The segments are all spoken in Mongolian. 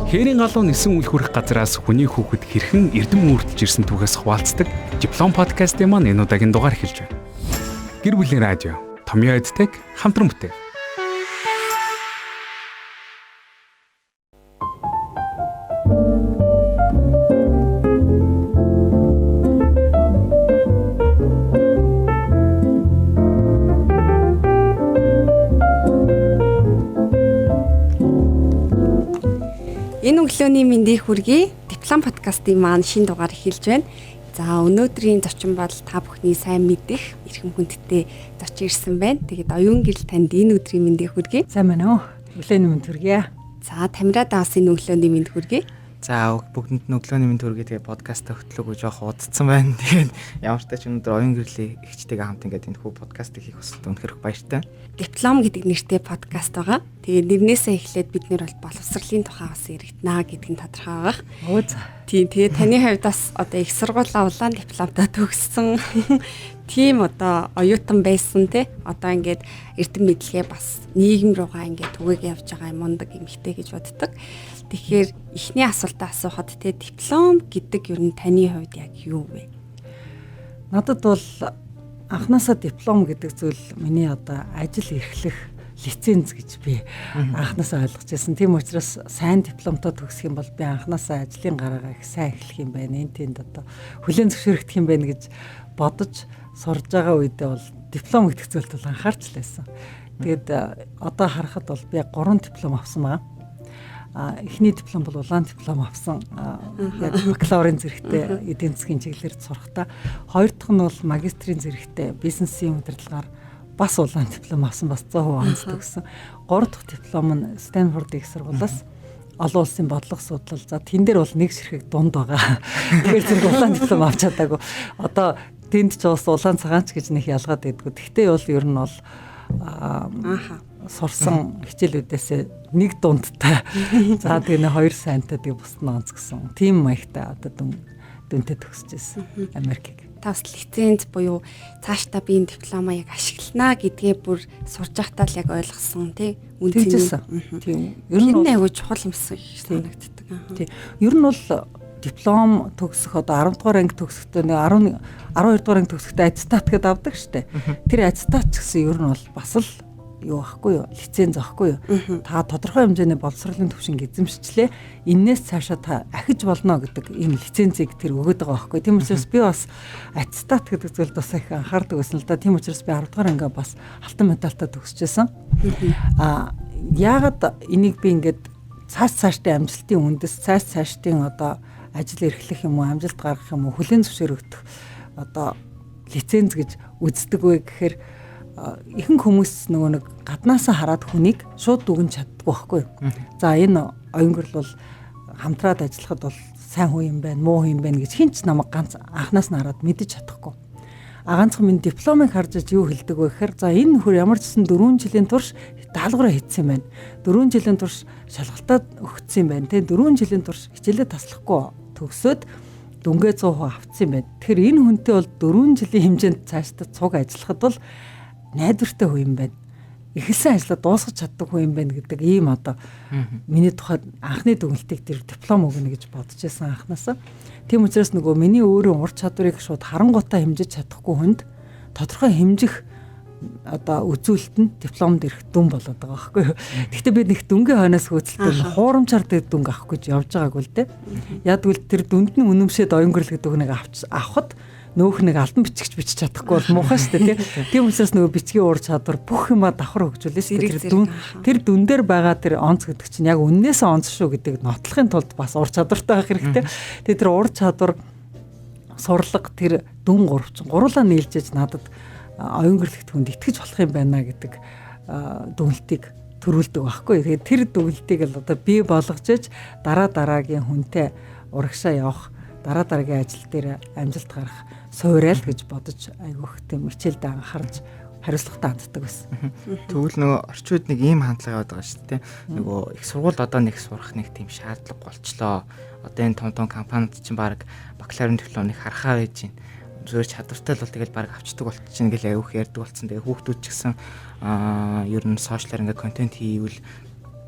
Хээрийн галуу нисэн үл хүрэх газраас хүний хүүхэд хэрхэн эрдэм үүртэлж ирсэн түүхээс хуваалцдаг Диплом подкастын маань энэ удаагийн дугаар эхэлж байна. Гэр бүлийн радио Томьёо Эдтек хамтран бүтэв. Энэ өглөөний мэндийг хүргэе. Диплом подкастын маань шинэ дугаар эхэлж байна. За өнөөдрийн зочин бол та бүхний сайн мэдих эрхэм хүндтэй зочин ирсэн байна. Тэгээд оюун гэрэл танд энэ өдрийн мэндийг хүргэе. Сайн байна уу? Өглөөний мэнд хүргэе. За Тамирада бас энэ өглөөний мэнд хүргэе. За бүгдэнд нь өглөөний мэнд хүргэе. Тэгээ подкаст хөтлөөгүй жоох удацсан байна. Тэгээд ямар ч тач өнөөдөр оюун гэрлийн эгчтэйгээ хамт ингээд энэ хүү подкастыг хийх болсод үнэхээр баяртай. Диплом гэдэг нэртэй подкаст байгаа. Тэгээд нэрнээсээ эхлээд бид нэр бол боловсролын тухай бас яригдана гэдэг нь тодорхой байгаа. Оо за. Тийм тэгээд таны хувьд бас одоо их сургуулаа улаан дипломтой төгссөн. Тийм одоо оюутан байсан те. Одоо ингээд эрдэм мэдлэгээ бас нийгэм руугаа ингээд түгээг явж байгаа юм мундаг эмэгтэй гэж боддог. Тэгэхээр эхний асуултаа асуухад те диплом гэдэг ер нь таны хувьд яг юу вэ? Надад бол анхнаасаа диплом гэдэг зүйл миний одоо ажил эрхлэх лиценз гэж би анхнаасаа ойлгож байсан. Тийм учраас сайн дипломтой төгсөх юм бол би анхнаасаа ажлын гараагаа их сайн эхлэх юм байна. Энд тэнд одоо хүлээн зөвшөөрөгдөх юм байна гэж бодож сурж байгаа үедээ бол диплом гэдэг зүйлд бол анхаарч лээсэн. Тэгээд одоо харахад бол би 3 диплом авсан байна. Эхний диплом бол улаан диплом авсан. Яг бакалаврын зэрэгтэй эдийн засгийн чиглэлээр сурахдаа, хоёр дахь нь бол магистрийн зэрэгтэй бизнесийн удирдлагаар бас улаан диплом авсан, бас 100% онц төгссөн. Гурав дахь диплом нь Стэнфорд их сургуулиас олон улсын бодлого судлал. За тэн дээр бол нэг ширхэг дунд байгаа. Тэгэхээр зэрэг улаан диплом авч чадаагүй. Одоо тэнд ч бас улаан цагаанч гэж нэг ялгаад байдгүй. Гэхдээ бол ер нь бол сурсан хичээлүүдээс нэг дундтай. За тэгээ 2 сайнтай тэгээ бусд нь онц гэсэн. Тим маягтай одоо дүнтэй төгсөж байсан Америкийг. Тас лиценз буюу цаашдаа би энэ дипломаа яг ашиглана гэдгээ бүр сурж байхдаа л яг ойлгосон тий. Тийм. Ер нь айгүй чухал юмсан санагддаг. Тийм. Ер нь бол диплом төгсөх одоо 10 дугаар анги төгсөхдөө 12 дугаар анги төгсөхдөө аттестат гэдэг авдаг штэ. Тэр аттестат ч гэсэн ер нь бол бас л юу ахгүй юу, лиценз ахгүй юу. Та тодорхой хэмжээний боловсролын төвшинг эзэмшчлээ. Иннээс цаашаа та ахиж болно гэдэг ийм лицензийг тэр өгöd байгаа байхгүй. Тийм учраас би бас аттестат гэдэг зүйлд бас их анхаардаг байсан л да. Тийм учраас би 10 дугаар анги бас алтан медальтай төгсөжсэн. Яагаад энийг би ингээд цаашдын амжилтын үндэс, цаашдын одоо ажил эрхлэх юм уу, амжилт гаргах юм уу, хүлээн зөвшөөрөгдөх одоо лиценз гэж үздэг вэ гэхээр ихэнх хүмүүс нөгөө нэг гаднаасаа хараад хүнийг шууд дүгнж чаддгүй байхгүй юу. За энэ оюун гэрэл бол хамтраад ажиллахад бол сайн хүн юм байна, муу хүн юм байна гэж хинч намайг ганц анханаас нь хараад мэдэж чадахгүй. Ганцхан минь дипломыг харж юу хэлдэг вэ гэхээр за энэ нөхөр ямар ч гэсэн 4 жилийн турш даалгавраа хийсэн юм байна. 4 жилийн турш шалгалтад өгсөн юм байна. Тэ 4 жилийн турш хичээлээ таслахгүй төгсөөд дүнгээ 100% авцсан юм байна. Тэгэхээр энэ хүнтэй бол 4 жилийн хэмжээнд цаашдаа цуг ажиллахад бол найдвартай хүн юм байна. Эхэлсэн ажлаа дуусгаж чаддаг хүн юм байна гэдэг ийм одоо миний тухайд анхны дүгнэлтийг тэр диплом өгнө гэж бодож байсан анхнаасаа. Тийм учраас нөгөө миний өөрийн ур чадварыг шууд харангуйтаа хэмжиж чадахгүй хүнд тодорхой хэмжих одоо үзүүлэлт нь дипломд ирэх дүн болоод байгаа байхгүй юу. Гэхдээ би нэг дүнгийн хойноос хөөцөлтөд хуурамчаар дээр дүнг авах гэж явж байгаагүй л дээ. Ядгүй тэр дүнд нь үнэмшээд оюун гэрэл гэдэг нэг авахд нөөх нэг алтан бичигч бичиж чадахгүй бол муухай шүү дээ тийм учраас нөгөө бичгийн ур чадвар бүх юма давхар хөгжүүлээс тэр дүн дээр байгаа тэр онц гэдэг чинь яг үннээсээ онц шүү гэдэг нотлохын тулд бас ур чадвартай байх хэрэгтэй. Тэгээ тэр ур чадвар сурлага тэр дүн гурлаа нийлжээж надад оюун гэрлэгт хүнд итгэж болох юм байна гэдэг дүгнэлтийг төрүүлдэг байхгүй. Тэгээ тэр дүгнэлтийг л одоо бий болгож дараагийн хүнтэй урагшаа явах дараагийн ажил дээр амжилт гарах суурал гэж бодож айгүйх тийм хичээлдээ анхаарч хариуцлагатай ханддаг байсан. Тэгвэл нөгөө орчууд нэг ийм хандлага яваад байгаа шүү дээ. Нөгөө их сургууль одоо нэг сурах нэг тийм шаардлага болчлоо. Одоо энэ том компаниуд чинь баг бакалаврын дипломыг харахаа байж байна. Зүгээр чадвартай л бол тэгэл баг авчдаг болчихно гэл аюух ярьдаг болсон. Тэгээ хүүхдүүд ч гэсэн ер нь сошиалар ингээд контент хийвэл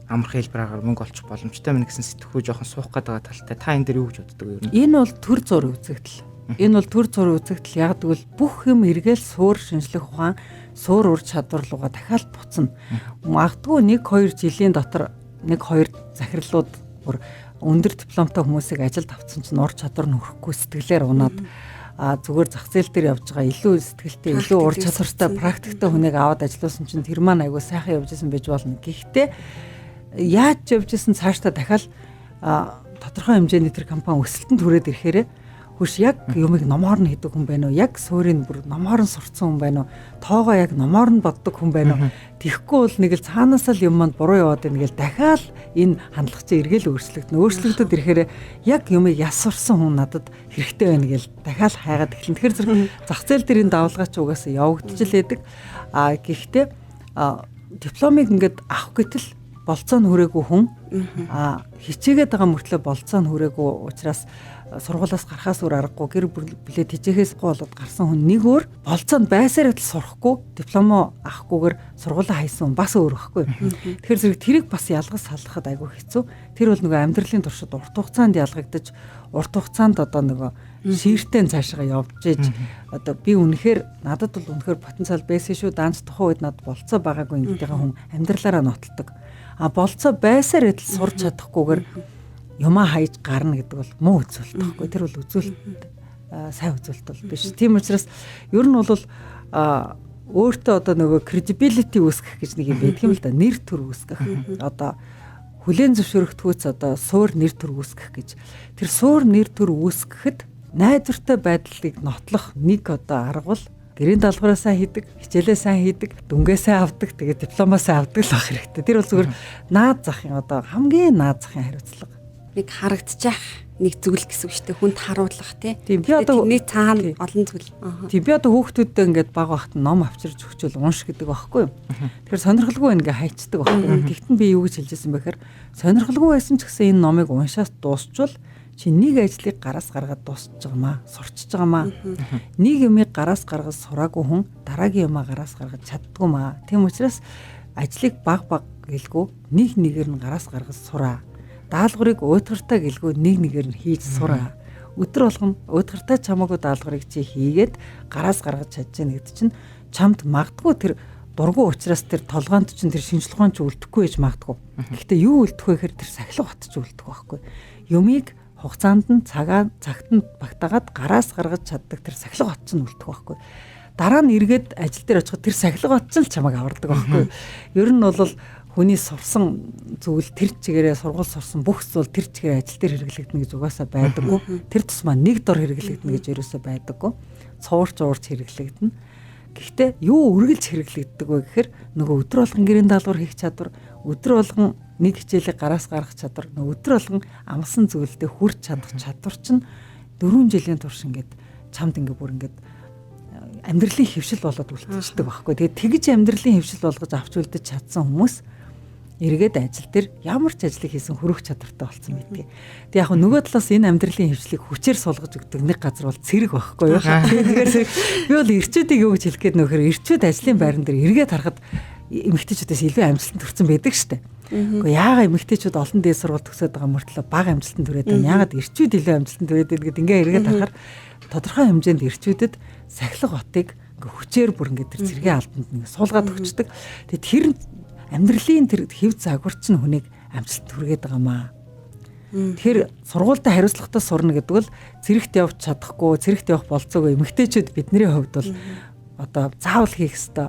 амархан хэлбэрээр мөнгө олчих боломжтой мэн гэсэн сэтгхүү жоохон суух гэдэг талтай та энэ дээр юу гэж боддог вэ? Энэ бол төр зур үзэгдэл. Энэ бол төр зур үзэгдэл яг тэгвэл бүх юм эргээл суур шинжлэх ухаан, суур ур чадвар руугаа дахиад буцна. Магадгүй 1-2 жилийн дотор 1-2 захирлууд бүр өндөр дипломтой хүмүүсийг ажилд авсан чинь ур чадвар нь хөрөхгүй сэтгэлээр унаад зүгээр зах зээл дээр явж байгаа илүү сэтгэлтэй, илүү ур чадвартай, практиктэй хүнийг аваад ажилласан чинь тэр маань айгүй сайхан явж исэн байж болно. Гэхдээ яаж явж исэн цаашдаа дахиад тодорхой хэмжээний тэр компани өсөлтөнд хүрээд ирэхээр хүш яг юмыг номоор нь хийдэг хүн байна уу? Яг суурийг бүр номоор нь сурцсан хүн байна уу? Тоогоо яг номоор нь боддог хүн байна уу? Тэгэхгүй бол нэг л цаанаас л юм манд буруу яваад байна гэл дахиад энэ хандлага чинь эргэл өөрчлөгдөн. Өөрчлөгдөд ирэхээр яг юмыг ясварсан хүн надад хэрэгтэй байна гэл дахиад хайгаад эхлэн. Тэгэхээр зэрэг зах зээл дээр энэ давалгаа чи угаасаа явагдаж л байдаг. Гэхдээ дипломыг ингээд авах гэтэл болцоо нь хүрээгүй хүн хичээгээд байгаа мөртлөө болцоо нь хүрээгүй учраас сургуулаас гарахаас өөр аргагүй гэр бүлээ тэжээхээс болоод гарсан хүн нэг өөр болцоонд байсаар л сурахгүй дипломо авахгүйгээр сургуулаа хайсан бас өөр байхгүй. Тэгэхээр зэрэг тэрийг бас ялгаж салгахад айгүй хэцүү. Тэр бол нөгөө амьдралын туршид урт хугацаанд ялгагдаж урт хугацаанд одоо нөгөө шииртэн цаашаа явж иж одоо би үнэхээр надад бол үнэхээр потенциал байсан шүү. Данч тухайн үед надад болцоо байгаагүй ингэдэг хүн амьдралаараа нотолдог. Болцоо байсаар л сурч чадахгүйгээр юмаа хайж гарна гэдэг бол муу үзүүлэлт байхгүй. Тэр бол үзүүлэлт сайн үзүүлэлт бол биш. Тийм учраас ер нь бол өөртөө одоо нөгөө credibility үүсгэх гэж нэг юм байдаг юм л да. Нэр төр үүсгэх. Одоо хүлээн зөвшөөрөгдөхөөс одоо суур нэр төр үүсгэх гэж. Тэр суур нэр төр үүсгэхэд найдвартай байдлыг нотлох нэг одоо арга бол гэрийн даалгавраа сайн хийдэг, хичээлээ сайн хийдэг, дүнгээ сайн авдаг, тэгээд дипломоо сайн авдаг л байх хэрэгтэй. Тэр бол зүгээр наад захын одоо хамгийн наад захын хариуцлага. Нэг харагдчих нэг зүйл гэсэн үг шүү дээ. Хүнд харуулах тийм би одоо нэг цаана олон зүйл. Тийм би одоо хүүхдүүдтэй ингээд баг багт ном авчирч өгчөөл унш гэдэг байхгүй юу. Тэгэхээр сонирхолгүй ингээ хайчдаг байхгүй юу. Тэгтэн би юу гэж хэлжсэн бэхээр сонирхолгүй байсан ч гэсэн энэ номыг уншаад дуусчвал чи нэг ажлыг гараас гаргаад дуусч байгаамаа, сурчиж байгаамаа. Нэг юмыг гараас гаргаж сураагүй хүн дараагийн юмаа гараас гаргаж чаддгүй маа. Тийм учраас ажлыг баг гэлгүй нэг нэгээр нь гараас гаргаж сураа. Даалгаврыг уйтгартай гэлгүй нэг нэгээр нь хийж сураа. Өдөр болгон уйтгартай чамаагүй даалгаврыг чи хийгээд гараас гаргаж чадж яах гэдэг чинь чамд магадгүй тэр дургу учраас тэр толгоонд чинь тэр шинжлэх ухаан ч үлдэхгүй байж магадгүй. Гэхдээ юу үлдэх вэ гэхээр тэр сахилга бат ч үлдэх байхгүй. Юмыг хугацаанд нь цагт нь багтаагаад гараас гаргаж чаддаг тэр сахилга бат ч үлдэх байхгүй. Дараа нь эргээд ажил дээр очиход тэр сахилга бат ч чамайг авардаг байхгүй. Ер нь бол хүний сурсан зүйл тэр чигээрээ сургууль сурсан бүх зүйл тэр чигээр ажил дээр хэрэглэгдэнэ гэж угаасаа байдаггүй. Тэр тусмаа нэг дор хэрэглэгдэнэ гэж ерөөсөө байдаггүй. Цуурч хэрэглэгдэнэ. Гэхдээ юу үргэлж хэрэглэгддэг вэ гэхээр нөгөө өдөр болгон гэрийн даалгавар хийх чадвар, өдөр болгон нэг хичээлийг гараас гаргах чадвар, өдөр болгон амлсан зүйлдээ хүрч чадах чадвар чинь 4 жилийн турш ингээд чамд ингээд бүр ингээд амьдралын хөвшил болоод үлдчихдэг байхгүй. Тэгээд тэгж амьдралын хөвшил болгож авч үлдэж чадсан хүмүүс эргээд ажил дээр ямар ч ажлыг хийсэн хөрөх чадвартай болсон байдаг. Тэг яг нөгөө талаас энэ амьдралын хөвшлийг хүчээр суулгаж өгдөг нэг газар бол цэрэг байхгүй юу? Тэгэхээр би бол эрчүүдийг юу гэж хэлэх гээд нөхөр эрчүүд ажлын байран дээр эргээд харахад эмэгтэйчүүдээс илүү амжилтанд хүрсэн байдаг штэ. Гэхдээ яагаад эмэгтэйчүүд олон дээд сургууль төгсөөд байгаа мөртлөө бага амжилтанд хүрээд байна? Яагаад эрчүүд илүү амжилтанд хүрээд байна гэдээ ингээ эргээд харахаар тодорхой хэмжээнд эрчүүдэд сахилга хотыг ингээ хүчээр бүр ингээ тэр цэргийн албанд ингээ суулгаад өгчдөг. Тэгээд тэр амьдралын тэр хэв загварч нь хүнийг амжилт хүргээд байгаамаа. Тэгэхээр сургуультай хариуцлагатай сурна гэдэг бол цэрэгт явж чадахгүй, цэрэгт явах болцоогүй эмэгтэйчүүд бидний хувьд бол одоо заавал хийх ёстой,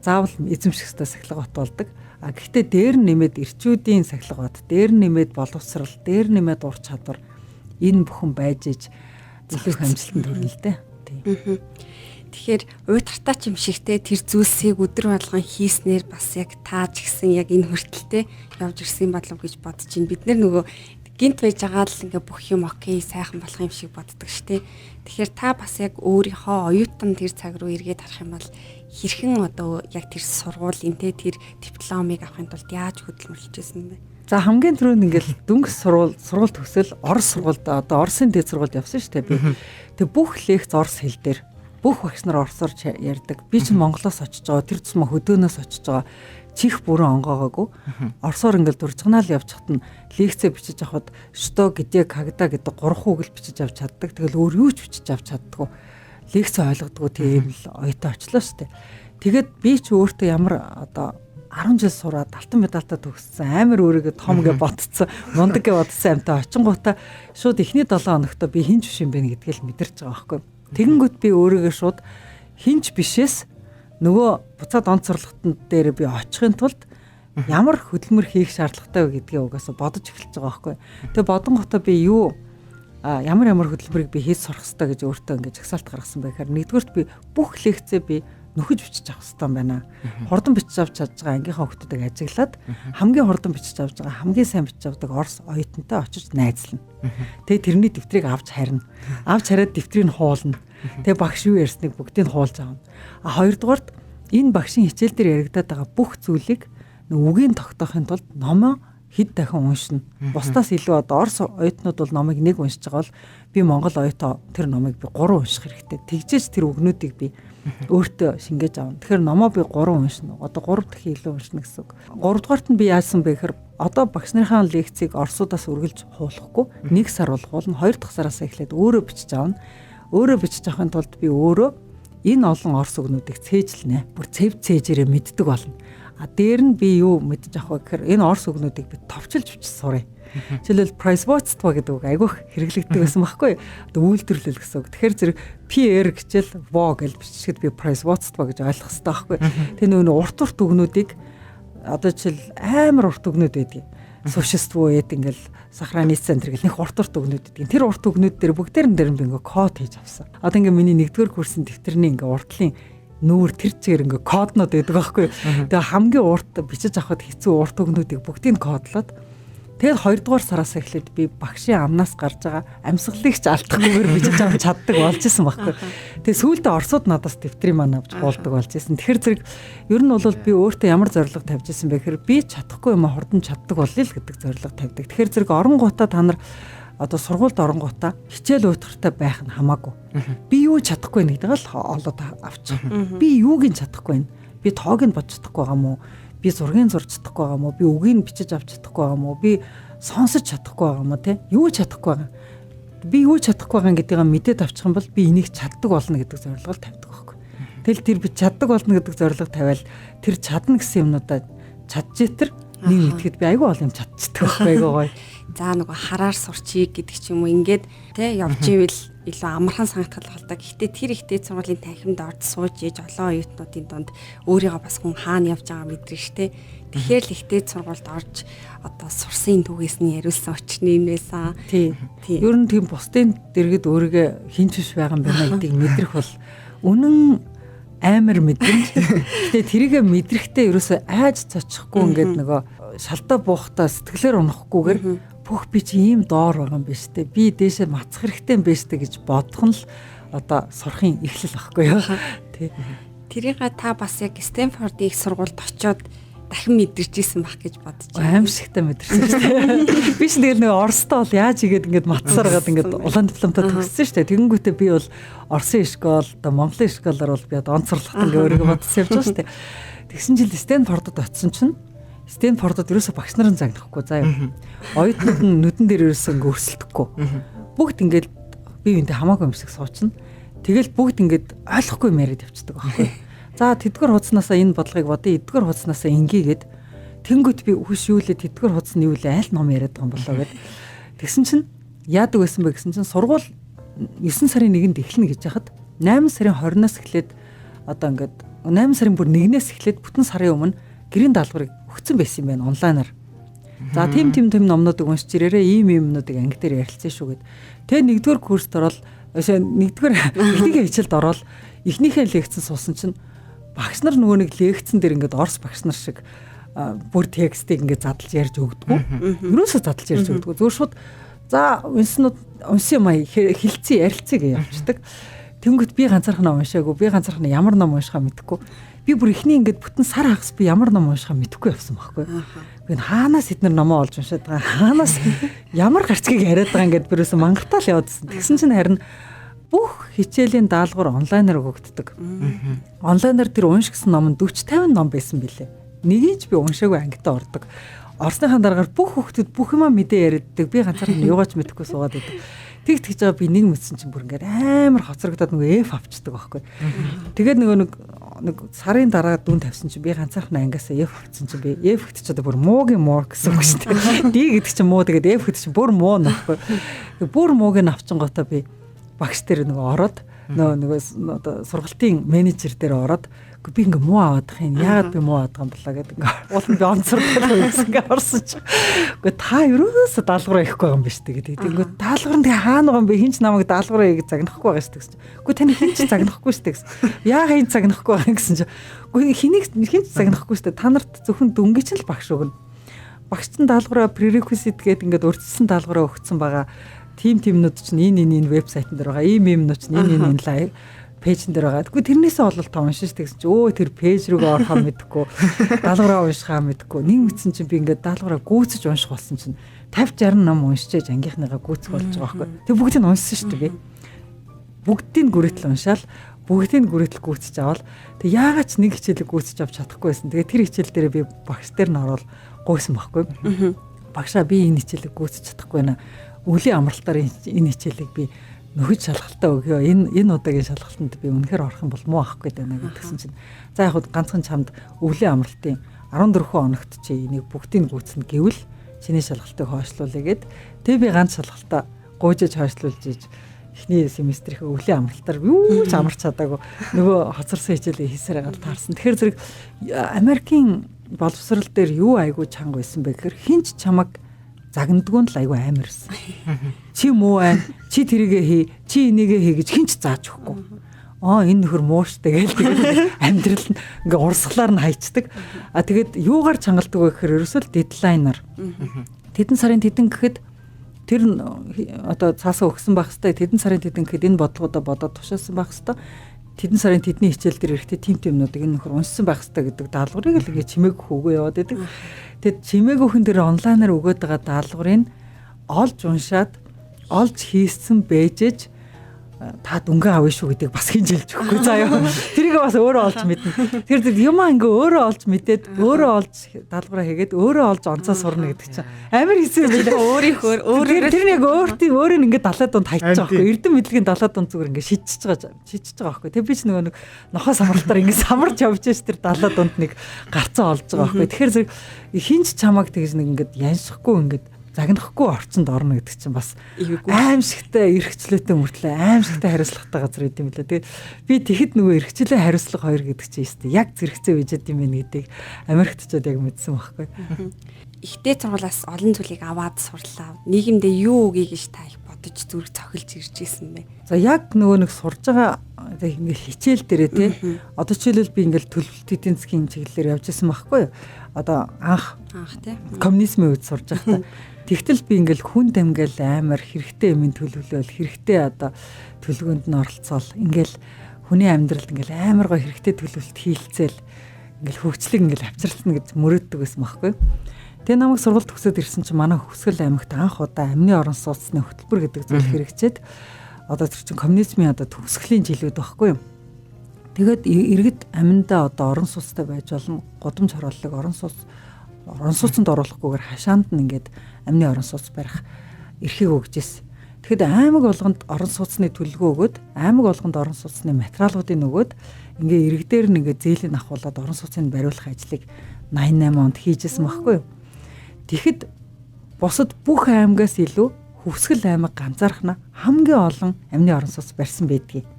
заавал эзэмших ёстой сахилга бат болдог. Гэхдээ дээр нь нэмээд эрчүүдийн сахилга бат, дээр нь нэмээд боловсрал, дээр нь нэмээд ур чадвар энэ бүхэн байж иж илүү амжилтанд хүрнэ л дээ. Тийм. Тэгэхээр уйтгартай ч юм шигтэй тэр зүйлсийг өдөр болгон хийснээр бас яг тааж гисэн яг энэ хүртэлтэй явж ирсэн бодлоо гэж бодож байна. Бид нөгөө гинт байж байгаа л ингээ бүх юм окей сайхан болох юм шиг боддог штэ. Тэгэхээр та бас яг өөрийнхөө оюутан тэр цаг руу эргээд харах юм бол хэрхэн одоо яг тэр сургуулийн тэр дипломыг авахын тулд яаж хөдөлмөрлөж байсан бэ? За хамгийн түрүүнд ингээл дүнгийн сургууль төгсөл Орос сургуульд одоо Оросын дээд сургуульд явсан шүү дээ би. Тэг бүх лекц Орос хэл дээр бүх багш нар орсоор ярьдаг. Би ч Монголоос очиж байгаа, тэр тусмаа хөдөөнөөс очиж байгаа. чих бүрэн онгоогоогүй. Орсоор ингээл дуржганаал явчихад нь лекцээ бичиж авахад что где когда гэдэг 3 үг л бичиж авч чаддаг. Тэгэл өөр юу ч бичиж авч чаддаггүй. Лекцээ ойлгодгоо тийм л оётой очлоо штэ. Тэгээд би ч өөртөө ямар одоо 10 жил сураад алтан медальтай төгссөн амар өөрийгөө том гэж бодцсон мундаг гэж бодсон амтаа очингуудаа шууд эхний 7 хоногтоо би хинч биш юм бэ гэдгийг л мэдэрч байгаа байхгүй. Тэгэнгүүт би өөрийгөө шууд хинч бишээс нөгөө буцаад онцорлогтон дээр би очихын тулд ямар хөдөлмөр хийх шаардлагатай вэ гэдгийг угаасаа бодож эхэлж байгаа байхгүй. Тэгээ бодонготой би ямар хөдөлмөрийг би хийж сурах хэрэгтэй гэж өөртөө ингэж агсаалт гаргасан байхаар нэгдүгürt би бүх лекцээ би нөхөж бичиж авах хэрэгтэй байна. Хурдан бичиж авч чадж байгаа ангийнхаа хүмүүсийг ажиглаад хамгийн хурдан бичиж авч байгаа хамгийн сайн бичиж авдаг Орос оюутантай очиж найзлана. Тэгээ тэрний дэвтрийг авч харина. Авч хараад дэвтрийг хуулна. Тэгээ багш юу ярьсныг бүгдийг хуулж авна. Хоёрдугаарт энэ багшийн хичээл дээр яригадаад байгаа бүх зүйлийг үгийн тогтоохын тулд номоо хэд дахин уншина. Бусдаас илүү одоо Орос оюутнууд бол номыг нэг уншиж байгаа бол би Монгол оюутан тэр номыг би 3 унших хэрэгтэй. Тэгжээж тэр үгнүүдийг би өөртөө шингээж авна. Тэгэхээр номоо би 3 уншина. Одоо 3 дахин илүү уншина гэсэн үг. 3 дугаарт нь би яасан бэ гэхээр одоо багш нарын лекцийг орсуудаас үргэлж хуулахгүй 1 сар бол хуулна. 2 дахь сараас эхлээд өөрөө бичиж авна. Өөрөө бичиж авахын тулд би өөрөө энэ олон орс үгнүүдийг цээжлэнэ. Бүр цээжээрээ мэддэг болно. Дээр нь би юу мэдж авах вэ гэхээр энэ орс үгнүүдийг би товчилж бичиж сурах. Жишээлбэл производство гэдэг үг айгүйх хэрэглэгддэг байсан байхгүй. Одоо үйлдвэрлэл гэсэн үг. Тэгэхээр зэрэг PR гэчээл во гэж биччихэд би производство гэж ойлгох хэрэгтэй байхгүй. Тэгээ нөгөө урт үгнүүдийг одоо жишээл амар урт үгнүүд байдаг. Сушиство гэдэг ингээл сахараны центр гэх нэг урт үгнүүд гэдэг. Тэр урт үгнүүд дээр бүгдээрэн дээр би ингээ код хийж авсан. Одоо ингээ миний 1-р курсын дэвтэрний ингээ уртлын нүүр тэр чигээр ингээ коднод байдаг байхгүй. Тэгээ хамгийн урт бичиж авахд хэцүү урт үгнүүдийг бүгдийг кодлоод тэгээд 2 дугаар сараас эхлээд би багшийн амнаас гарч байгаа амьсгалыг ч алдахгүйгээр бичиж авч чаддаг болж исэн байхгүй. Тэгээд сүүлдээ орсууд надаас дэвтрийн маань авч хуулдаг болж исэн. Тэгэхээр зэрэг ер нь бол би өөртөө ямар зорилго тавьж исэн бэ гэхээр би чадахгүй юм хурдан чаддаг болъё л гэдэг зорилго тавьдаг. Тэгэхээр зэрэг оронгуудаа та нар одоо сургуульд оронгуудаа хичээл уйтгартай байх нь хамаагүй. Би юу чадахгүй нэгдэг л олоод авчих. Би юуг нь чадахгүй байна? Би тоог нь бодож чадахгүй байгаа мó? Би зургийг зурж чадахгүй байгаа мó? Би үгийг бичиж авч чадахгүй байгаа мó? Би сонсож чадахгүй байгаа мó те? Юу чадахгүй байгаа? Би юу чадахгүй байгаа гэдгийг мэдээд авчих юм бол би энийг чаддаг болно гэдэг зорилгоор тавьдаг байхгүй. Тэгэл тэр би чаддаг болно гэдэг зорилго тавиал тэр чадна гэсэн юмнуудаа чадчихтер нэг итгэхэд би айгүй олон юм чадчихдаг байхгүй айгүй гоё. За нөгөө хараар сурчиг гэдэг ч юм уу ингээд те явж ивэл илүү амархан санагдах бол та. Гэхдээ тэр ихтэй сургуулийн танхимд орж сууж ээж олон оюутнуудын донд өөрийгөө бас хүн хаана явж байгаа мэдрэг штэ. Тэгэхээр л ихтэй сургуульд орж одоо сурсан түүгээс нь яриулсан очны юм байсан. Тийм. Ер нь тийм бусдын дэргэд өөрийгөө хинч биш байгаа юм байна гэдгийг мэдрэх бол үнэн амар мэдрэмж. Тэгээ тэрийгэ мэдрэхтэй ерөөсөө айж цочихгүй ингээд нөгөө шалтаа буухтаа сэтгэлээр унахгүйгээр бүх би чи ийм доор байгаа юм биш үү? Би дээшээ мацах хэрэгтэй юм биш үү гэж бодох нь л одоо сурахын эхлэл баггүй юу? Тий. Тэрийг та бас яг Стэнфордын их сургуульд очиод дахин мэдэрчээсэн бах гэж бодож байна. Аимшигтай мэдэрсэн шүү дээ. Би ч нэг Оростой бол яаж игээд ингээд матсаргаад ингээд улаан дипломтой төгссөн шүү дээ. Тэгэнгүүтээ би бол Оросын школ, одоо Монголын школоор бол би онцорлогт ингээд өөрийгөө бодсон явж байгаа шүү дээ. Тэгсэн жил Стэнфордод очисон чинь Стэнфордод ерөөсө багш нарын загнахгүй заа юу. Оюутнууд нь нүдэн дээр ерөөсө ингээд өрсөлдөхгүй. Бүгд ингээд би үүнтэй хамаагүй юмсыг суучна. Тэгэл бүгд ингээд ойлгохгүй юм яриад явцдаг байхгүй. За тэдгэр хуудснаасаа энэ бодлогыг бодъё, эдгэр хуудснаасаа ингэгээд тэнгүүт би үхш юу лээ тэдгэр хуудс нь юу лээ аль ном яриад байгаа юм болоо гэд. Тэгсэн чинь яадаг байсан бэ гэсэн чинь сургууль 9 сарын 1-нд эхэлнэ гэж яхад 8 сарын 20-наас эхлээд одоо ингээд 8 сарын бүр 1-ээс эхлээд бүтэн сарын өмнө гэрийн даалгаврыг өгсөн байсан юм байна онлайнаар. За тийм номнуудыг уншиж ирээрээ ийм юмнуудыг анги дээр ярилцсан шүү гэд. Тэгээ 1-р курст ороод 1-р ихнийхээ хичээлд ороод эхнийхээ лекцэн суусан чинь багш нар нөгөө нэг лекцэн дээр ингээд Орос багш нар шиг бүр текстийг ингээд задлж ярьж өгдөггүй. Юусоо задлж ярьж өгдөггүй. Зөвхөн шууд за унсын маяг хилцэн ярилцъя гэж явчихдаг. Тэнгөт би ганцаархнаа уншаагүй. Би ганцаархнаа ямар ном уншихаа мэдэхгүй. Би бүр ихний ингээд бүтэн сар хагас би ямар ном уншихаа мэдэхгүй явсан байхгүй. Би хаанаас эднэр номоо олж уншаад байгаа. Хаанаас ямар гарцгийг яриад байгаа ингээд бирөөс мангартаал явдсан. Тэгсэн чинь харин бүх хичээлийн даалгавар онлайнаар өгөгддөг. Онлайнаар тэр уншигсан ном нь 40-50 ном байсан билээ. нэгийг би уншаагүй ангитаа ордог. Орсныхаа дараагаар бүх хүүхдүүд бүх юма мэдээ яриаддаг. Би ганцаараа юугаач мэдэхгүй суугаад байдаг. Тэгж байгаа би нэг мэдсэн чинь бүр ингээд амар хоцрогдоод нөгөө F авчдаг байхгүй. Тэгээд нэг сарын дараа дүн тавьсан чинь би ганцаархнаа ангиасаа F авцсан чинь би F гэдэг чинь бүр муугийн муу гэсэн үг шүү дээ. D гэдэг чинь муу, тэгээд F гэдэг чинь бүр муу нөхгүй. Бүр мууг нь авчингуудаа би багш дээр нөгөө ороод нөгөө сургалтын менежер дээр ороод би ингээ муу аваадах юм. Яагаад би муу аваад байгаа юм болоо гэдэг ингээ уул би онцордол ингээ орсон чи. Үгүй та ерөөсө даалгавраа ихгүй байгаа юм биш тэгээд. Ингээ даалгавар нь тэгээ хаана байгаа юм бэ? Хинч намайг даалгавраа ийж загнахгүй байгаа шүү дээ. Үгүй таны хинч загнахгүй шүү дээ гэсэн. Яагаад хинч загнахгүй байгаа юм гэсэн чи. Үгүй хинч загнахгүй шүү дээ. Та нарт зөвхөн дөнгөж л багш өгнө. Багш чинь даалгавраа prerequisite гэдэг ингээ урьдчилсан даалгавраа өгсөн байгаа. Тимнүүд чинь энэ вебсайтн дээр байгаа. Юмнууд чинь энэ лайв пэйжн дээр байгаа. Тэгвэл тэрнээсээ ололт уншиж тэгсэн чи тэр пэйж рүүгээ орохоо мэдэхгүй, даалгавраа уншихаа мэдэхгүй. Нэг мэдсэн чинь би ингээд даалгавраа гүйцэж унших болсон чинь 50 60 ном уншиж ангийнхныгаа гүйцэх болж байгаа байхгүй. Тэг бүгдийг нь уншсан шүү дээ би. Бүгдийг гүрэтэл уншаал, бүгдийг гүрэтэл гүйцэж авал. Тэг яагаад ч нэг хичээлийг гүйцэж авч чадахгүй байсан. Тэгээ тэр хичээл дээр би багш дээр нь ороод гуйсан байхгүй. Багшаа би энэ хичээлийг гүйцэж чадахгүй байна. Үлийн амралтаар энэ хичээлийг би нөхөж шалгалтаа өгөө. Энэ удаагийн шалгалтанд би үнэхээр орох юм бол муу авах гээд байна гэдгсэн чинь. За яг хөө ганцхан чамд өвлийн амралтын 14 хоногт чи энийг бүгдийг гүйцэнэ гэвэл чиний шалгалтыг хойшлуулъя гэд. Тэг би ганц шалгалтаа гуйжж хойшлуулж ийж эхний семестрийн өвлийн амралтаар юу ч амарч чадаагүй. Нөгөө хоцорсон хичээлээ хийсээр гал таарсан. Тэгэхээр зэрэг Америкийн боловсрал дээр юу айгүй чанга байсан бэ гэхээр хинч чамаг загнадгүй л айгүй амарсан. Чи муу байна, чи тэрийгэ хий, чи энийгээ хий гэж хинч зааж өгөхгүй. Энэ нөхөр муу штэ гээл амьдрал нь ингээ урсгалаар нь хайцдаг. Тэгээд юугаар чангалдаг вэ гэхээр ерөөсөө л дедлайнаар. Тэдэн сарын тэдэн гэхэд тэр одоо цаасаа өгсөн байх хэвээр тэдэн сарын тэдэн гэхэд энэ бодлогоодоо бодоод тушаасан байх хэвээр тэдэн сарын тэдний хичээл дээр эрэхтэй тимнүүдийг энэ нөхөр уншсан байх хэвээр гэдэг даалгаврыг л ингээ чимээг хөөгөө яваад байдаг. Тэгэд чимээг өхөн дээр онлайнаар өгөөд байгаа даалгаврыг олж уншаад олж хийсэн бэжэж та дүнгээ авъя шүү гэдэг бас хинжилж өгөхгүй заяа. Тэрийг бас өөрөө олж мэднэ. Тэгэхээр юм ингээ өөрөө олж мэдээд өөрөө олж даалгавраа хийгээд өөрөө олж онцоо сурна гэдэг чинь амар хэцүү юм байна. Өөрийнхөө тэр нэг өөрийн ингээ далаад донд хайчих жоохгүй. Эрдэм мэдлэгийн далаад донд зүгээр ингээ шидчихэж байгаа байхгүй. Тэг би ч нөгөө нэг нохоо самралтаар ингээ самарч явж байж тэр далаад донд нэг гарцаа олж байгаа байхгүй. Тэгэхээр зэрэг хинч чамаг тэгж нэг ингээ яншихгүй ингээ загнахгүй орчинд орно гэдэг чинь бас аимшигтай эрхчлөөтэй мөртлөө аимшигтай хариуцлагатай газар идэм билээ. Тэгээд би тэгэхэд нөгөө эрхчлээ хариуцлага хоёр гэдэг чинь өстэй яг зэрэгцээ үжэд юм байна гэдгийг Америктчууд яг мэдсэн байхгүй. Ихтэй сургуулиас олон зүйлийг аваад сурлаа. Нийгэмдээ юу үгийг ш та их бодож зүрх цохилж ирж исэн бэ. За яг нөгөө нэг сурж байгаа ингээл хичээл дээрээ тий. Одоо жишээлбэл би ингээл төлөвлөлт эдийн засгийн чиглэлээр явж исэн байхгүй юу. Одоо анх тий. Коммунизмын үед сурж байхдаа тэгтэл би ингээл хүн дамгаал амар хэрэгтэй юм төлөвлөл хэрэгтэй одоо төлөвлөгөөнд нь оролцоол ингээл хүний амьдралд ингээл амар гоо хэрэгтэй төлөвлөлт хийлцээл ингээл хөгжлөг ингээл авчирсан гэж мөрөөддөг байсан байхгүй. Тэгээ намайг сургалт төгсөөд ирсэн чинь манай Хөвсгөл аймагт анх удаа амны орон сууцны хөтөлбөр гэдэг зүйл хэрэгжээд одоо тэр чинь коммунизмын одоо төгсгөлийн жилүүд байхгүй юу. Тэгээд иргэд аминдаа одоо орон сууцтай байж болно. Гудамж хорооллог орон сууцнд оруулахгүйгээр хашаанд нь ингээд амны орон сууц барих эрхийг өгж ирсэн. Тэгэхэд аймаг болгонд орон сууцны төлгөө өгөөд аймаг болгонд орон сууцны материалуудыг өгөөд ингээ иргэдээр нь ингээ зээлийн ахуулаад орон сууцыг бариулах ажлыг 88 онд хийжсэн байхгүй юу. Тэгэхэд бусад бүх аймагаас илүү Хөвсгөл аймаг ганцаархнаа хамгийн олон амны орон сууц барьсан байдгийг.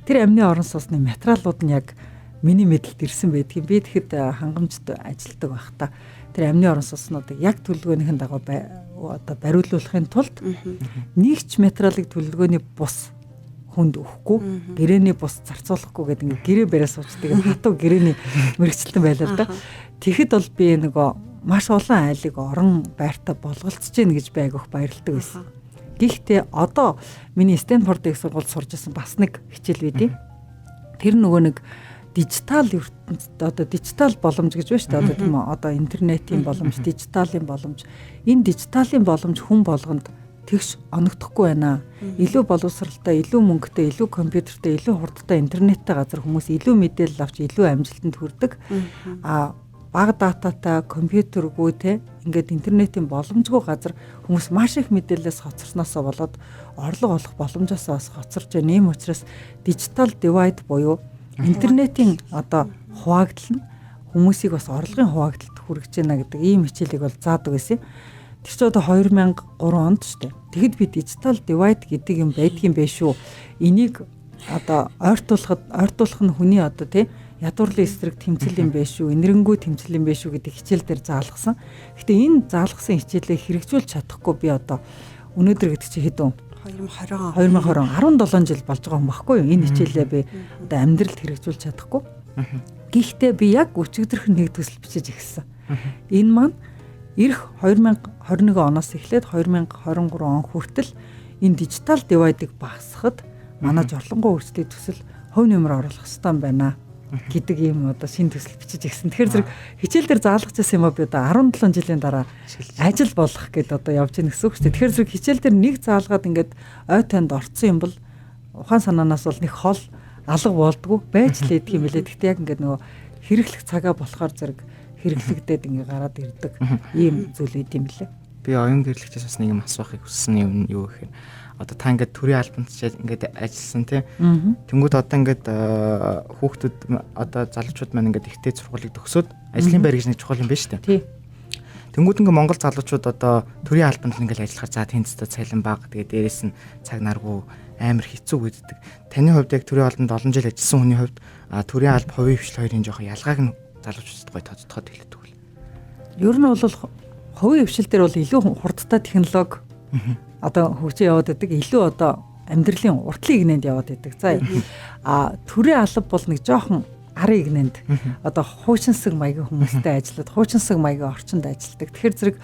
Тэр амны орон сууцны материалууд нь яг миний мэдэлд ирсэн байдгийг. Би тэгэхэд хангамжид ажилладаг байхдаа тэр амны орон сууцнуудыг яг төлөвлөгөөнийхэн дагуу одоо бариулуулахын тулд нэг ч материалыг төлөвлөгөөний бус хүнд өгөхгүй, гэрээний бус зарцуулахгүй гэдэг ингээ гэрээ бариа суучдаг хатуу гэрээний мэрэгчлэн байлаа л да. Тэгэхэд бол би нөгөө маш олон айлыг орон байртаа болголцож гин гэж би айгүйх баярлдаг байсан. Гэхдээ одоо миний Стэнфорд их сургуульд сурж байсан бас нэг хичээл байдیں۔ Тэр нөгөө нэг дижитал ертөнцид одоо дижитал боломж гэж байна шүү дээ. Одоо тийм үү? Одоо интернетийн боломж, дижиталын боломж. Энэ дижиталын боломж хүн болгонд тэгш оногдохгүй байна. Илүү боловсралтай, илүү мөнгөтэй, илүү компьютертэй, илүү хурдтай интернеттэй газар хүмүүс илүү мэдээлэл авч илүү амжилтанд хүрдэг. бага дататай компьютергүй те ингээд интернетийн боломжгүй газар хүмүүс маш их мэдээлэлээс хоцорсноосоо болоод орлого олох боломжоос бас хоцорч байна. Ийм учраас digital divide буюу интернетийн одоо хуваагдал нь хүмүүсийг бас орлогын хуваагдалд хүргэж байна гэдэг ийм хичээлийг бол заадаг байсан. Тэр чинь одоо 2003 онд шүү дээ. Тэгэд би digital divide гэдэг юм байдгийн байх шүү. Энийг одоо ойртуулах нь хүний одоо тий ядуурлын эсрэг тэмцэл юм биш үү, энэрэнгүй тэмцэл юм биш үү гэдэг хичээл дээр заалгасан. Гэтэ энэ заалгасан хичээлээ хэрэгжүүлж чадахгүй би одоо өнөөдөр гэдэг чи хэд вэ? 2020 17 жил болж байгаа юм баггүй юу? Энэ хичээлээ би одоо амьдралд хэрэгжүүлж чадахгүй. Гэхдээ би яг өчигдөрхөн нэг төсөл бичиж эхэлсэн. Энэ маань ирэх 2021 оноос эхлээд 2023 он хүртэл энэ digital divide-ыг багасгахад манай жорлонгоо хөгжлийн төсөл хувь нэмэр оруулах хэрэгтэй юм байна гэдэг ийм одоо шинэ төсөл бичиж ирсэн. Тэгэхээр зэрэг хичээл дээр заалгаж байсан юм а би одоо 17 жилийн дараа ажил болох гэдээ одоо явж ийн гэсэн үг шүү дээ. Тэгэхээр зэрэг хичээл дээр нэг заалгаад ингээд ой танд орцсон юм бол ухаан санаанаас бол нэг хол алга болдгоо байж л идэх юм билээ. Гэхдээ яг ингээд нөгөө хэрэглэх цагаа болохоор зэрэг хэрэглэгдээд ингээд гараад ирдэг ийм зүйл үүд юм билээ. Би оюун гэрлэгчээс бас нэг юм асуухыг хүссэн юм юу гэхээр одоо та ингээд төрийн албанд ингээд ажилласан тий. Тэнгүүд одоо ингээд хүүхдүүд одоо залуучууд маань ингээд ихтэй сургуулийг төгсөөд ажлын байр гэж нэг чухал юм байна шүү дээ. Тий. Тэнгүүд ингээд Монгол залуучууд одоо төрийн албанд ингээд ажиллахаар за тэнцтэй цалин бага тэгээ дээрэс нь цаг наргүй амар хэцүү гэдэг. Таны хувьд яг төрийн албанд олон жил ажилласан хүний хувьд төрийн алба хувийн хвшил хоёрын жоохон ялгааг нь залуучуудад гоё тодтоход хэлдэг үл. Ер нь бол хувийн хвшил дээр бол илүү хурдтай технологи одоо хөгжиж яваад байдаг. Илүү одоо амьдралын уртлын игнэнд яваад байдаг. За төрийн алба бол нэг жоохон арын игнэнд одоо хуучинсаг маягийн хүмүүстэй ажиллаад хуучинсаг маягийн орчинд ажилладаг. Тэгэхээр зэрэг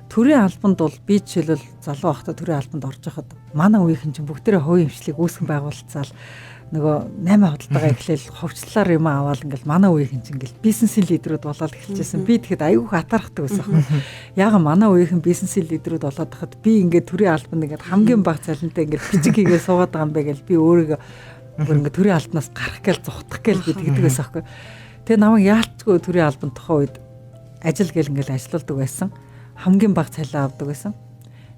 төрийн албанд бол би жишээлбэл залуу байхдаа төрийн албанд орж байхад манай үеийнхэн чинь бүгдээрээ хувийн хвшлийг үүсгэн байгуулцаал нөгөө 8 худалдаага эхлээл ховчлаар юм аваад ингээл манай үеийнхэн чинь ингээл бизнесийн лидерүүд болоод эхэлчихсэн. Би тэгэхэд айгүй хатаархдаг байсан юм. Яагаад манай үеийнхэн бизнесийн лидерүүд болоод хахад би ингээд төрийн албанд ингээд хамгийн бага цалинтай ингээд бичиг хийгээ суугаад байгаа юм бэ гэж би өөрийгөө ингээд төрийн албанаас гарах гээл зугтах гээл би тэгдэг байсан аахгүй. Тэгээ намайг яалтчгүй төрийн албанд тохоо үед ажил гээл ингээл ажилладаг байсан. Хамгийн бага цалин авдаг байсан.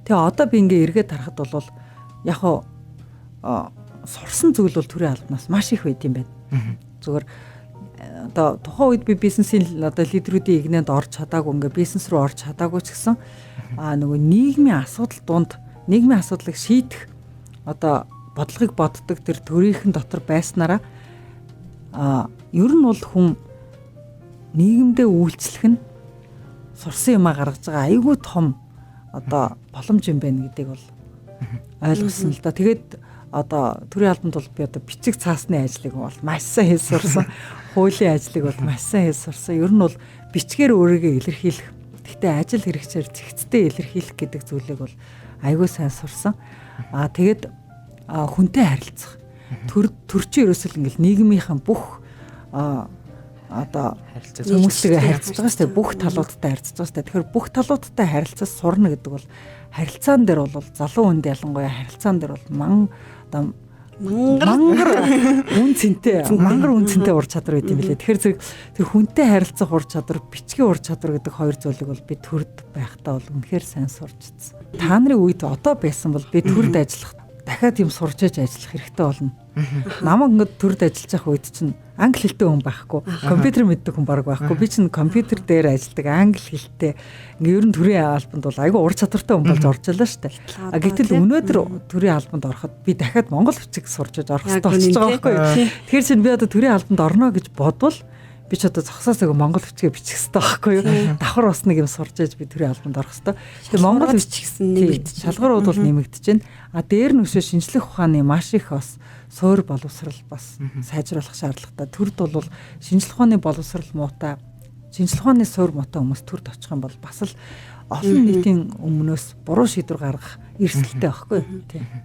Тэгээ одоо би ингээ эргээд харахад бол яг сурсан зүйл бол төрийн албанаас маш их байд юм байна. Зүгээр одоо тухайн үед би бизнесийн одоо лидерүүдийн игнэнд орж чадаагүй ингээ бизнес рүү орж чадаагүй ч гэсэн нөгөө нийгмийн асуудал донд нийгмийн асуудлыг шийдэх одоо бодлогыг боддог тэр төрийнхэн дотор байснараа ер нь бол хүн нийгэмдээ үйлчлэх нь сурсан юмаа гаргаж байгаа айгүй том одоо боломж юм байна гэдгийг бол ойлгосон л да. Тэгээд одоо төрийн албанд бол би одоо бичиг цаасны ажлыг бол маш сайн хийж сурсан. Хуулийн ажлыг бол маш сайн хийж сурсан. Ер нь бол бичгээр өөрийгөө илэрхийлэх, гэхдээ ажил хэрэгцээр зэгцтэй илэрхийлэх гэдэг зүйлийг бол айгүй сайн сурсан. Тэгээд хүнтэй харилцах. Төрчин ерөөсөл ингээл нийгмийнхэн бүх одоо хүмүүстэйгээ харилцаж байгаа шүү дээ. Бүх талуудтай харилцаж байгаа шүү дээ. Тэгэхээр бүх талуудтай харилцаж сурна гэдэг бол харилцаан дээр бол залуу хүнд ялангуяа харилцаан дээр бол мангар үнцэнтэй ур чадвар гэдэг юм билээ. Тэгэхээр зэрэг тэр хүнтэй харилцах ур чадвар, бичгийн ур чадвар гэдэг хоёр зүйлийг бол би төрд байхдаа бол үнэхээр сайн сурчсан. Та нарын үед одоо байсан бол би төрд ажиллах дахиад юм сурч ажиллах хэрэгтэй болно. Намайг ингээд төрд ажиллаж байх үед чинь англи хэлтэй хүн байхгүй, компьютер мэддэг хүн баг байхгүй. Би чинь компьютер дээр ажилладаг англи хэлтэй. Ингээ ер нь төрийн албанд бол айгүй ур чадвартай хүн болж орж илаа шүү дээ. Гэтэл өнөөдөр төрийн албанд ороход би дахиад монгол бичиг сурч орох хэрэгтэй болчихж байгаа байхгүй. Тэгэхээр чинь би одоо төрийн албанд орно гэж бодвол би ч одоо зогсоос нэг монгол бичгээ бичих хэрэгтэй байхгүй юу? Давхар бас нэг юм сурч ээж би төрийн албанд орох хэрэгтэй. Тэгээ монгол бичигсэн нэмэгдэж шалгуурууд бол нэмэгдэж байна. Дээр нь өшөө шинжлэх ухааны маш их бас суур боловсрал бас сайжруулах шаардлагатай. Төрд бол шинжлэх ухааны боловсрал муутай, шинжлэх ухааны суур муутай хүмүүс төрд очих юм бол бас л олон нийтийн өмнөөс буруу шийдвэр гаргах эрсдэлтэй байхгүй.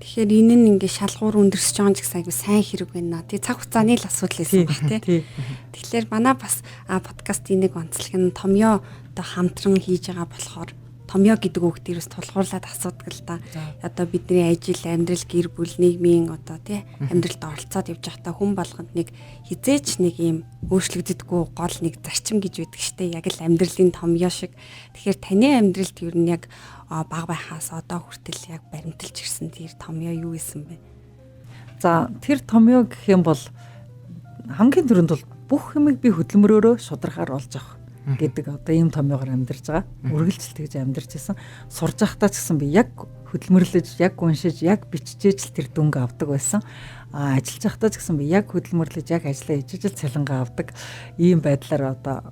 Тэгэхээр энэ нь ингээ шалгуур өндөрсөж байгаа ч гэсэн айгүй сайн хэрэг байна. Тэг цаг хугацааны л асуудал байсан баг тий. Тэгэхээр манай бас подкастын нэг онцлог нь томьёо одоо хамтран хийж байгаа болохоор томьёо гэдэг үг дээрээс тулгуурлаад асуудаг л та. Одоо бидний ажил, амьдрал, гэр бүл, нийгмийн одоо тий амьдралд оролцоод явж байхдаа хүн болгонд нэг хизээч нэг юм өөрчлөгддөггүй гол нэг зарчим гэж байдаг штэ. Яг л амьдралын томьёо шиг. Тэгэхээр таны амьдралд юу н яг бага байхаас одоо хүртэл яг баримталж ирсэн тэр томьёо юу исэн бэ? За тэр томьёо гэх юм бол хамгийн түрүүнд бол бүх юмыг би хөдөлмөрөөрөө шударгаар олж авах гэдэг одоо ийм томьёогоор амьдарч байгаа. Үргэлжлэл тэгж амьдарч исэн. Сурж байхдаа ч гэсэн би яг хөдөлмөрлөж, яг уншиж, яг биччихэж л тэр дүнг авдаг байсан. Ажиллаж байхдаа ч гэсэн би яг хөдөлмөрлөж, яг ажиллаа хийж л цалингаа авдаг. Ийм байдлаар одоо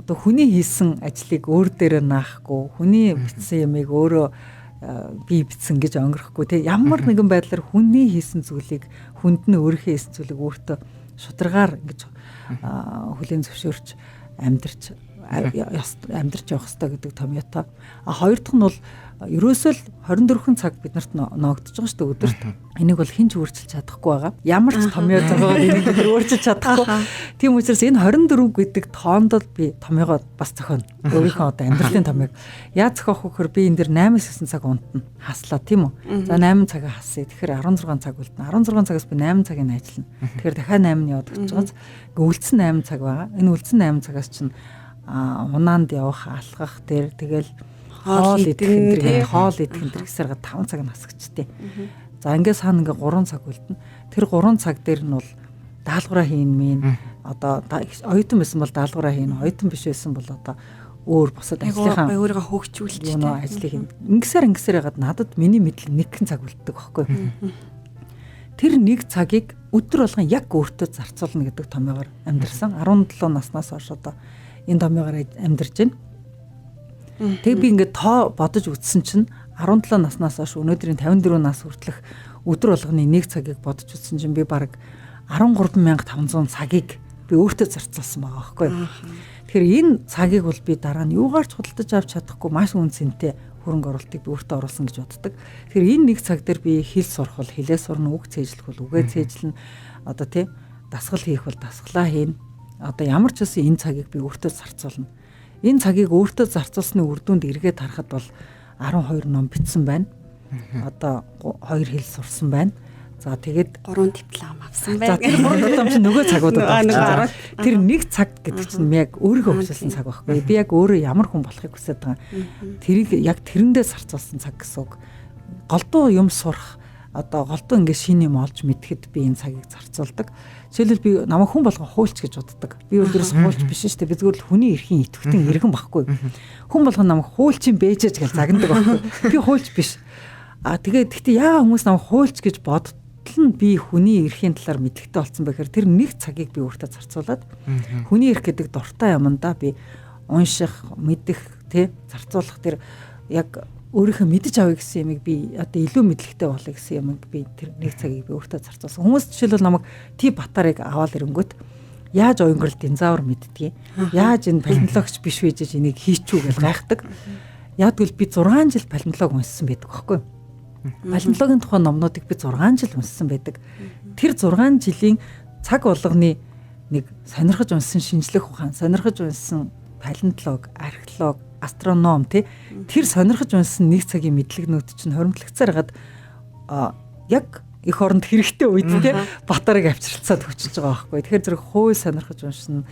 хүний хийсэн ажлыг өөр дээрээ наахгүй, хүний бичсэн ямыг өөрөө би бичсэн гэж өнгөрөхгүй тий. Ямар нэгэн байдлаар хүний хийсэн зүйлийг хүнд нь өөрийнхөө хийсэн зүйлийг өөртөө шударгаар ингэж хүлээн зөвшөөрч амьдарч явах хэрэгтэй гэдэг томьёотой. Хоёр дахь нь бол ерөөсөө л 24 цаг биднэрт ноогдож байгаа шүү дээ өдөрт. Энийг бол хэн ч өөрчилж чадахгүй байгаа. Ямар ч томьёо зогоод энийг бид өөрчилж чадахгүй. Тийм учраас энэ 24 гэдэг тоондол би томьёогоо бас зохионо. Өөрийнхөө одоо амьдралын томьёог. Яаж зохиох вэ гэхээр би энэ дэр 8-9 цаг унтна. Хаслаа тийм үү. За 8 цагаа хасъя. Тэгэхээр 16 цаг үлдэнэ. 16 цагаас би 8 цагийг ажиллана. Тэгэхээр дахиад 8-ны яваад гэж байгаа. Үлдсэн 8 цаг байгаа. Энэ үлдсэн 8 цагаас чинь унаанд явах, алхах дээр тэгэл хоол идэх энэ гэсээр 5 цаг насгчтэй. За ингээд саана ингээд 3 цаг үлдэнэ. Тэр 3 цаг дээр нь бол даалгавраа хийн мэн. Одоо оюутан байсан бол даалгавраа хийн, оюутан биш байсан бол одоо өөр босод ажлынхаа өөрийгөө хөгжүүлж ажлыг хийн. Ингэсээр ягаад надад миний мэдл нэгэн цаг үлддэг байхгүй. Тэр нэг цагийг өдөр болгон яг өөртөө зарцуулна гэдэг томьёогоор амьдэрсэн. 17 наснаас хойш одоо энэ томьёогоор амьдарч байна. Тэг би ингээд тоо бодож үзсэн чинь 17 наснаас хойш өнөөдрийн 54 нас хүртэлх өдөр болгоны нэг цагийг бодож үзсэн чинь би бараг 13500 цагийг би өөртөө зарцуулсан байгаа байхгүй. Тэгэхээр энэ цагийг бол би дараа нь юугаар ч худалдаж авч чадахгүй маш үнцэнтэй хөрөнгө оруулалтыг би өөртөө оруулсан гэж боддог. Тэгэхээр энэ нэг цаг дээр би хэл сурах бол хэлээ сурна, үг цээжлэх бол үгээ цээжлэн, одоо тий дасгал хийх бол дасгалаа хийн. Одоо ямар ч үсэн энэ цагийг би өөртөө зарцуулна. Энэ цагийг өөртөө зарцуулсны үр дүнд эргээд харахад бол 12 ном бичсэн байна. Одоо 2 хэл сурсан байна. За тэгээд 3 диплом авсан байна. За тэр 3 диплом чинь нөгөө цагуудад авсан. Тэр нэг цаг гэдэг чинь яг өөрийгөө хүсэлсэн цаг байхгүй. Би яг өөрөө ямар хүн болохыг хүсэж байгаа. Тэрийг яг тэрэндээ зарцуулсан цаг гэсэн үг. Голдуу юм сурах, одоо голдуу ингээд шинэ юм олж мэдхэд би энэ цагийг зарцуулдаг. Жишээлбэл би намайг хүн болгон хуульч гэж боддог. Би өөрөөс хуульч биш шүү дээ. Би зүгээр л хүний эрхийн идэвхтэн иргэн байхгүй. Хүн болгон намайг хуульчин бэжэж гэж загнадаг байхгүй. Би хуульч биш. Тэгээд гэхдээ яа хүмүүс намайг хуульч гэж боддог нь би хүний эрхийн талаар мэдлэгтэй болсон байхаар тэр нэг цагийг би өөртөө зарцуулаад хүний эрх гэдэг дуртай юмдаа би унших, мэдэх, тий зарцуулах тэр яг өөрийнхөө мэдэж авъя гэсэн юмыг би одоо илүү мэдлэгтэй болъё гэсэн юмыг би тэр нэг цагийг би өөртөө зарцуулсан. Хүмүүс жишээлбэл намайг Т Батарыг аваад ирэнгүүт яаж уянграл динзавр мэддгийг, яаж энэ палеонтологч биш вэ гэж энийг хийчүү гэж гайхдаг. Яг тэгвэл би 6 жил палеонтолог уншсан байдаг байхгүй юу? Палеонтологийн тухай номнуудыг би 6 жил уншсан байдаг. Тэр 6 жилийн цаг болгоны нэг сонирхож уншсан шинжлэх ухаан, сонирхож уншсан палеонтолог, археолог, астроном тий тэр сонирхож уншсан нэг цагийн мэдлэгнүүд чинь хоримтлагцаар хагаад яг эх оронд хэрэгтэй үед тий Батарыг авчирцаад хүчилж байгаа байхгүй. Тэгэхээр зэрэг хууль сонирхож уншсан,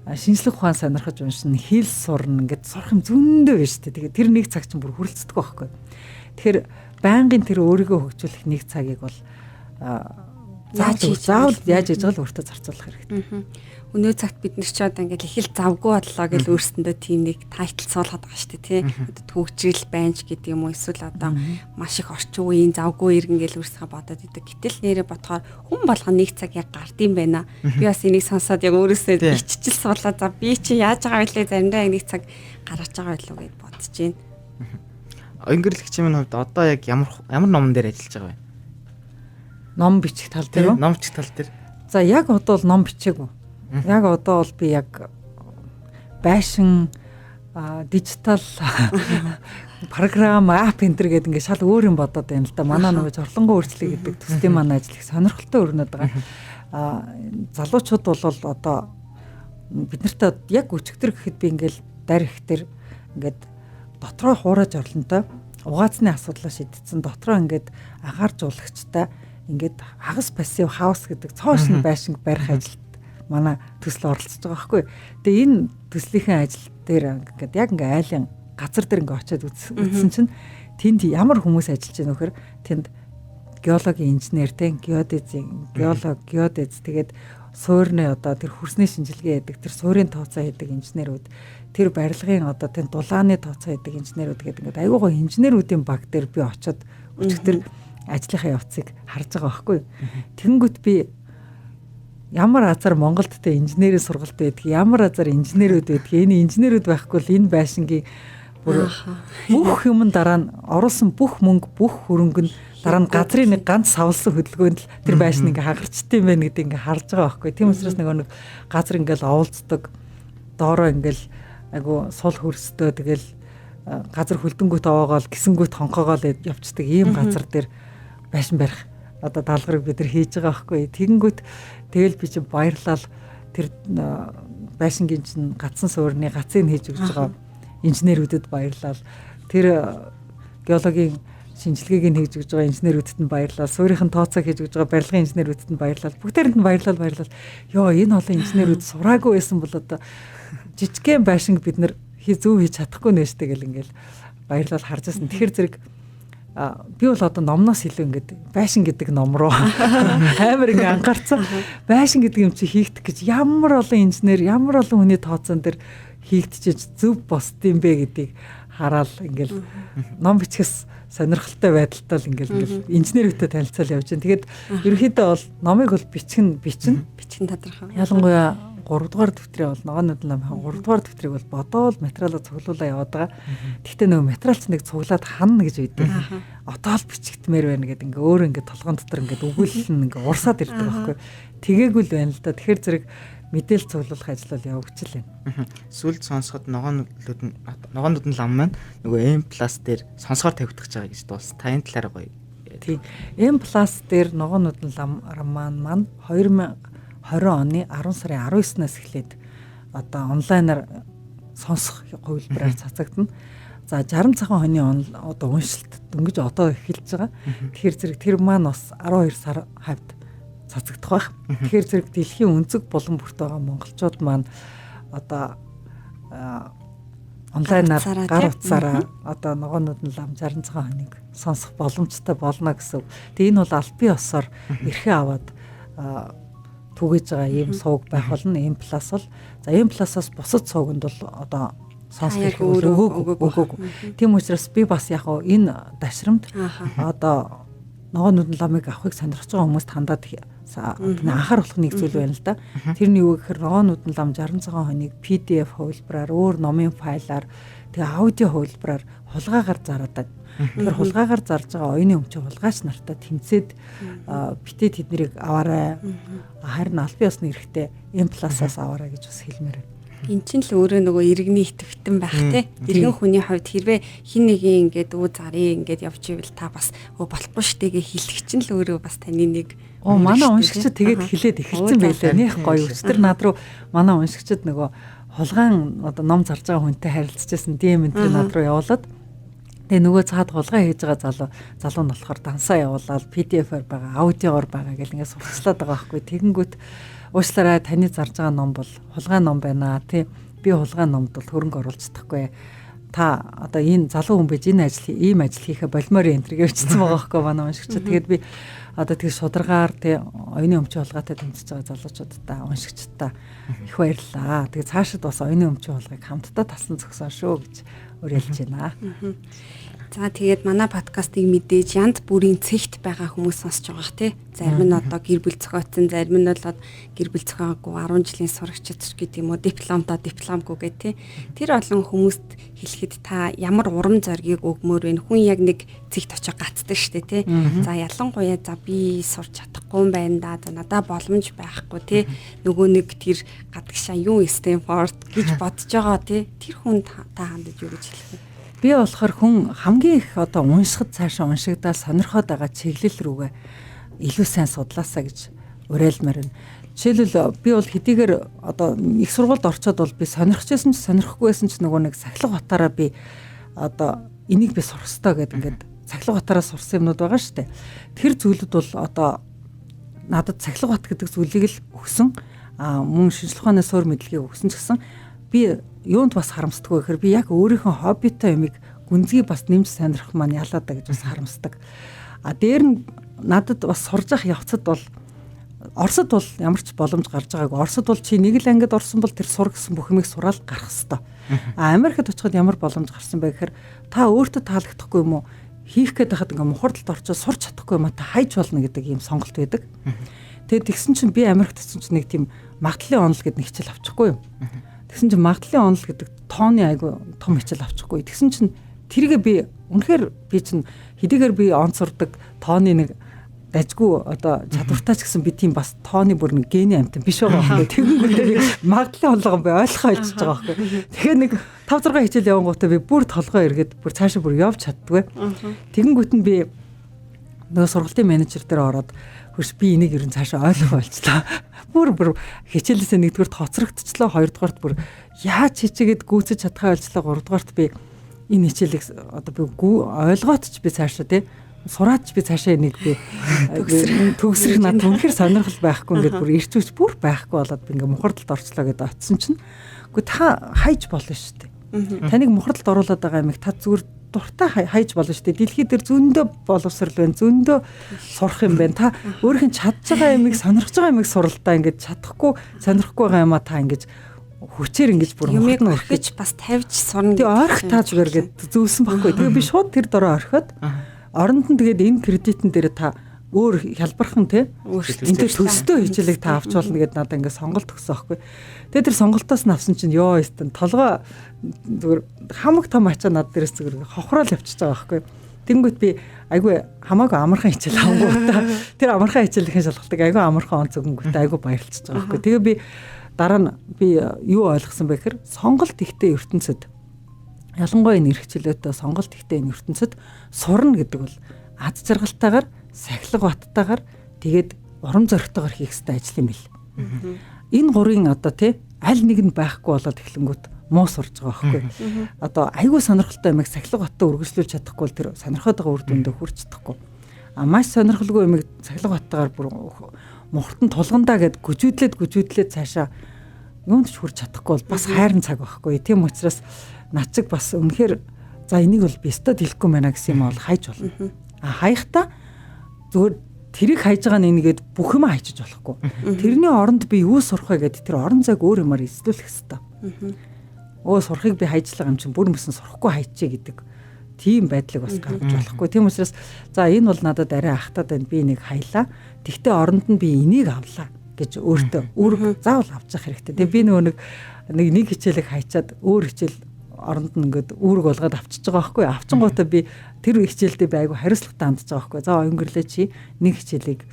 шинжлэх ухаан сонирхож уншсан, хэл сурна ингээд сурах юм зөндөө байна шүү дээ. Тэгээд тэр нэг цаг чинь бүр хүрэлцдэг байхгүй. Тэгэхээр байнгын тэр өөрийгөө хөгжүүлэх нэг цагийг бол заавал яаж хийж байгаа л өөртөө зарцуулах хэрэгтэй. Өнөө цагт бид нар ч одоо ингээд их л завгүй бодлоо гэж өөрсөндөө тийм нэг тайтл суулгаад байгаа шүү дээ тий. Одоо төгжрэл байнч гэдэг юм уу эсвэл одоо маш их орчин үеийн завгүй иргэн гэж өөрсдөө бодоод идэг. Гэтэл нэрээ бодохоор хүн болгоо нэг цаг яг гардыг байна. Би бас энийг сонсоод яг өөрөөсөө иччил суулаа. За би чи яаж байгаа вэ? Заримдаа яг нэг цаг гаргаж байгаа байлуу гэж бодож байна. Өнгөрлөгчийн хувьд одоо яг ямар номон дээр ажиллаж байгаа вэ? Ном бичих тал дээр үү? Ном бичих тал дээр. За яг одоо бол ном бичээгүй. Яг одоо бол би яг байшин дижитал програм ап энэ төр гэдэг ингээд шал өөр юм бодоод байна л да. Манай нөгөө жорлонгоо өөрчлөе гэдэг төслийн манай ажил их сонирхолтой өрнөд байгаа. Залуучууд бол одоо бид нарт яг өчигдөр гэхэд би ингээд дарь их төр ингээд дотроо хуураж орлонтой угаацны асуудлаа шийдсэн дотроо ингээд агаар жуулагчтай ингээд хагас пассив хаус гэдэг цоошин байшинг барих ажилд манай төсөл оролцож байгаа байхгүй. Тэгээ энэ төслийнхээ ажил дээр ингээд яг ингээд айлын газар дээр ингээд очиод үзсэн чинь тэнд ямар хүмүүс ажиллаж байгаа нөхөр тэнд геологийн инженер те геодез тэгээд суурны одоо тэр хөрсний шинжилгээ хийдэг тэр суурийн тооцоо хийдэг инженерүүд тэр барилгын одоо тэр дулааны тооцоо хийдэг инженерүүд гэдэг ингээд аюулгүй инженерүүдийн баг дээр би очиод өчигдөр ажлынхаа явцыг харж байгаа байхгүй. Тэнгүүт би ямар азар Монголд тэ инженерийн сургалт байдаг, ямар азар инженерүүд байдаг. Энэ инженерүүд байхгүй л энэ байшингийн бүх юм дараа нь оруулсан бүх мөнгө, бүх хөрөнгө нь дараа нь газрын нэг ганц савлсан хөдөлгөөнд л тэр байшин ингээ хагарчдсан байх гэдэг ингээ харж байгаа байхгүй. Тийм учраас нэг газар ингээл оволцдог, доороо ингээл айгу сул хөрстөө тэгэл газар хөлдөнгөт овоогоол гисэнгөт хонхоогоол явцдаг ийм газар дээр байшин барих одоо даалгаврыг бид нар хийж байгаа байхгүй. Тэгэнгүүт тэгэл би чи баярлал тэр байшингийн чинь гацсан суурны гацыг хийж өгч байгаа инженерүүдэд баярлал. Тэр геологийн шинжилгээг нь хийж өгч байгаа инженерүүдэд нь баярлал. Суурийн тооцоо хийж өгч байгаа барилгын инженерүүдэд нь баярлал. Бүгдээрэнд нь баярлал. Йоо энэ олон инженерүүд сураагүй байсан бол одоо жижигхэн байшинг бид нар зөв хийж чадахгүй нээштэй гэл ингээл баярлал харж байсан. Тэгэхээр зэрэг би бол одоо номноос илүү ингээд байшин гэдэг ном руу амар ингээд анхаарсан. Байшин гэдэг юм чи хийгдэх гэж ямар олон инженер, ямар олон хүний тооцоон дээр хийгдчихэж зөв босд юм бэ гэдгийг хараад ингээд ном бичгээс сонирхолтой байдалтай л ингээд инженерүүтэй танилцал явж байна. Тэгээд ерөнхийдөө бол номыг бол бичин тодорхой. Ялангуяа 3 дугаар дэвтрээ бол ногоонууд нам 3 дугаар дэвтрийг бол бодоол материалаа цуглуулаа яваад байгаа. Гэхдээ нөгөө материалч нэг цуглаад хана гэж үйдэг. Одоо л бичигдмээр байна гэдэг ингээ өөр ингээ толгоон дотор ингээ өгүүлэл нь ингээ урсаад ирдэг байхгүй. Тэгээгүй л байна л да. Тэгэхээр зэрэг мэдээлэл цуглуулах ажил бол явагдаж байна. Сүлд сонсоход ногоонууд нь лам маань нөгөө M+ дээр сонсгоор тавигдах гэж байгаа гэж дуус. Таны талаараа гоё. Тийм. M+ дээр ногоонууд нь лам маань 2020 оны 10 сарын 19-наас эхлээд одоо онлайнаар сонсох хувилбараар цацагдана. За 60 цагаан хоны одоо уншилт дөнгөж одоо эхэлж байгаа. Тэгэхээр зэрэг тэр маань бас 12 сар хавьд цацагдах байх. Тэгэхээр зэрэг дэлхийн өнцөг булан бүрт байгаа монголчууд маань одоо онлайнаар гар утсаараа одоо ногоонууд нь лам 60 цагаан хоныг сонсох боломжтой болно гэсэн. Тэгээ энэ бол албан ёсоор эрхээ аваад түгэж байгаа ийм сувг байх болно. M+ бол за M+-аас бусад сувганд бол одоо сонсох өгөөгүй. Тийм учраас би бас яг энэ дашрамд одоо ногоонууд нь ламыг авахыг сонирхож байгаа хүмүүст хандаад анхааруулах нэг зүйл байна л да. Тэрний юу гэхээр ногоонууд нь лам 60 цагаан хоныг PDF хувилбараар өөр номын файлаар тэгээ аудио хувилбараар хулгайгаар зараад. Тэгэхээр хулгайгаар зарж байгаа оюуны өмчийн хулгайч нартай тэмцээд битээ тэднийг аваарай. Харин албан ёсны эрэхтэй M+-аас аваарай гэж бас хэлмээр байна. Эн чинь л өөрөө нөгөө иргэний итгэвтэн байх те. Иргэн хүний хувьд хэрвээ хин нэгийн ингээд зарыг ингээд явж ивэл та бас болохгүй штэйгээ хэлэх чинь л өөрөө бас таны нэг манай уншигчид тэгээд хэлээд эхэлсэн байлаа. Нэх гоё. Өчтөр над руу манай уншигчид нөгөө хулгайн одоо ном зарж байгаа хүнтэй харилцажсэн DM энэ над руу явуулаад тэгээ нөгөө цаад хулгай хийж байгаа залуу нь болохоор дансаа явуулаад PDF-аар байгаа, аудиогоор байгаа гэл ингээд сурталчлаад байгаа байхгүй. Тэгэнгүүт уучлаарай таны зарж байгаа ном бол хулгай ном байна тий. Би хулгай номд бол хөрөнгө оруулж чадахгүй. Та одоо энэ залуу хүн байж энэ ийм ажил хийхэ болмоор энэ төр гэвчихсэн байгаа байхгүй манай уншигчид. Тэгээд би одоо тэг шударгаар тий оюуны өмчийн хулгайтай тэмцэж байгаа залуучуудаа уншигчдаа их баярлалаа. Тэгээд цаашид бас оюуны өмчийн хулгайг хамтдаа таслан зогсоо шүү гэж уриалж байна. За тэгээд манай подкастыг мэдээж янз бүрийн цэгт байгаа хүмүүс сонсож байгаах тий. Зарим нь одоо гэр бүл зохиоцсон, зарим нь бол гэр бүл зохиогоогүй 10 жилийн сурагчид гэдэг юм уу, дипломгүй гэх тий. Тэр олон хүмүүст хэлэхэд та ямар урам зориг өгмөр вэ? Хүн яг нэг цэгт очиж гацдаг штэ тий. За ялангуяа за би сурч чадахгүй юм байна да. За надаа боломж байхгүй тий. Нөгөө нэг тэр гадагшаа юу Стэнфорд гэж бодож байгаа тий. Тэр хүн та хандаж юу гэж хэлэх вэ? Би болохоор хүн хамгийн их одоо уншихад цаашаа уншигдаад сонирхоод байгаа чиглэл рүүгээ илүү сайн судлаасаа гэж уриалмаар байна. Жишээлбэл би бол хэдийгээр одоо их сургуульд орчоод бол би сонирхож байсан ч сонирхгүй байсан ч нөгөө нэг сахилга утаараа би одоо энийг би сурах ёстой гэдэг ингээд цахилгаан батараас сурсан юмнууд байгаа шүү дээ. Тэр зүйлүүд бол одоо надад цахилгаан бат гэдэг зүйлийг л өгсөн. Мөн шинжлэх ухааны суур мэдлэгийг өгсөн ч гэсэн би юунд бас харамсдаг вэ гэхээр би яг өөрийнхөө хоббитой юмыг гүнзгий бас нэмж сонирхох маань ялаад гэж бас харамсдаг. Дээр нь надад бас сурж явах явцад бол Оросд бол ямар ч боломж гарч байгаагүй. Оросд бол чи нэг л ангид орсон бол тэр сур гэсэн бүх юмыг сураал гарах хэвээр. Америкт очиход ямар боломж гарсан бэ гэхээр та өөртөө таалагдахгүй юм уу? Хийх гээд байхад ингээ мухардалд орчоод сурч чадахгүй юм та хайж болно гэдэг ийм сонголт байдаг. Тэгээд тэгсэн чинь би Америкт очсон чинь нэг тийм магадлалын онол гэдэг нэг хичээл авчихгүй юу? Тэгсэн чинь магадлалын онол гэдэг тооны айгу том хичээл авчихгүй. Тэгсэн чинь тэргээ би үнэхээр би чинь хэдийгээр би онцордог тооны нэг дажгүй одоо чадвартай ч гэсэн би тийм бас тооны бүр нэг гений амтан биш байгаа байхгүй. Тэгэнгүүт магадлалын онолгоо би ойлгохоо хэлж байгаа байхгүй. Тэгэхээр нэг 5-6 хичээл явангуудаа би бүр толгой эргээд бүр цаашаа бүр явж чаддгүй. Тэгэнгүүт нь би нөгөө сургалтын менежер дээр ороод хөөш би энийг ер нь цаашаа ойлгох болчлаа. Бүр хичээлээсээ нэгдүгээр тоцрогдчихлоо, хоёрдугаарт бүр яаж хичээгээд гүйцэж чадхаа болчлаа, гуравдугаарт би энэ хичээлийг одоо би ойлгоод ч би цаашаа тий сураач би цаашаа энийг би төгсрөх надад үнэхээр сонирхол байхгүй ингээд бүр ирчүүч бүр байхгүй болоод би ингээд мухардалд орчлоо гэдээ очсон чинь үгүй та хайж болно шүү дээ. Таныг мухардалд оруулаад байгаа юмыг та зүгээр дуртай хайж болно шүү дээ. Дэлхий дээр зөндөө боловсрал байна, зөндөө сурах юм байна. Та өөрийнх нь чадж байгаа юмыг сонирхож байгаа юмыг суралдаа ингээд чадахгүй сонирхгүй байгаа юмаа та ингээд хүчээр ингэж бүр юмыг орхиж бас тавьж сурна. Тэгээ орох та зүгээр гээд зөөсөн байхгүй. Тэгээ би шууд тэр дороо орхиод оронд нь тэгээд энэ кредитэн дээр та өөр хялбархан те энэ төстэй хичээлийг та авч болно гэдээ надад ингээд сонголт өгсөн байхгүй. Тэгээд тэр сонголтоос нь авсан чинь ёо өстөн толгой зүгээр хамаг том ачаа над дээрээс зүгээр хохрол явчихж байгаа байхгүй. Тэнгүүт би айгүй хамаагүй амархан хичээл авангуудаа тэр амархан хичээлийн шалгалтыг айгүй амархан онц өгөнгүүт айгүй баярлчихж байгаа байхгүй. Тэгээ би дараа нь би юу ойлгосон бэ гэхээр сонголт ихтэй ертөнцид ялангуяа энэ эрхчлөөтэй сонголт ихтэй энэ ертөнцид сурна гэдэг бол ад жаргалтайгаар, сахилга баттайгаар тэгээд урам зоригтойгоор хийх ёстой ажил юм бэл. Энэ гурийн одоо тий аль нэг нь байхгүй болоод эхлэнгүүт муу сурж байгаа байхгүй. Одоо айгүй сонирхолтой юмыг сахилга баттай үргэлжлүүлж чадахгүй бол тэр сонирхоод байгаа үр дүндээ хүрч чадахгүй. Маш сонирхолгүй юмыг сахилга баттайгаар бүр мухартан тулгандаа гэд гүжүүдлээд цаашаа юунд ч хүрч чадахгүй бол бас хайрын цаг байхгүй. Тийм учраас над чиг бас үнэхээр за энийг бол би өстөд хэлэхгүй байна гэсэн юм бол хайж болно. Хаяхта зүгээр тэрийг хайж байгаа нэгээд бүх юм хайчиж болохгүй. Тэрний оронд би юу сурах вэ гэдэг тэр орон зайг өөр юмар эзлүүлэх хэрэгтэй. Сурахыг би хайжлага юм чинь бүр мөсөн сурахгүй хайчээ гэдэг тийм байдлыг бас гаргаж болохгүй. Тийм учраас за энэ бол надад арай ахтаад байна. Би энийг хайлаа. Тэгтээ оронд нь би энийг авлаа гэж өөртөө үүрэг заавал авч явах хэрэгтэй. Тэгээ би нөгөө нэг хичээлийг хайчаад өөр хичээл оронд нь ингээд үүрэг болгоод авчиж байгаа байхгүй. Авчингуудаа би тэр хичээлдээ би айгу хариуцлагатай хандж байгаа байхгүй. За өнгөрлөө чи нэг хичээлийг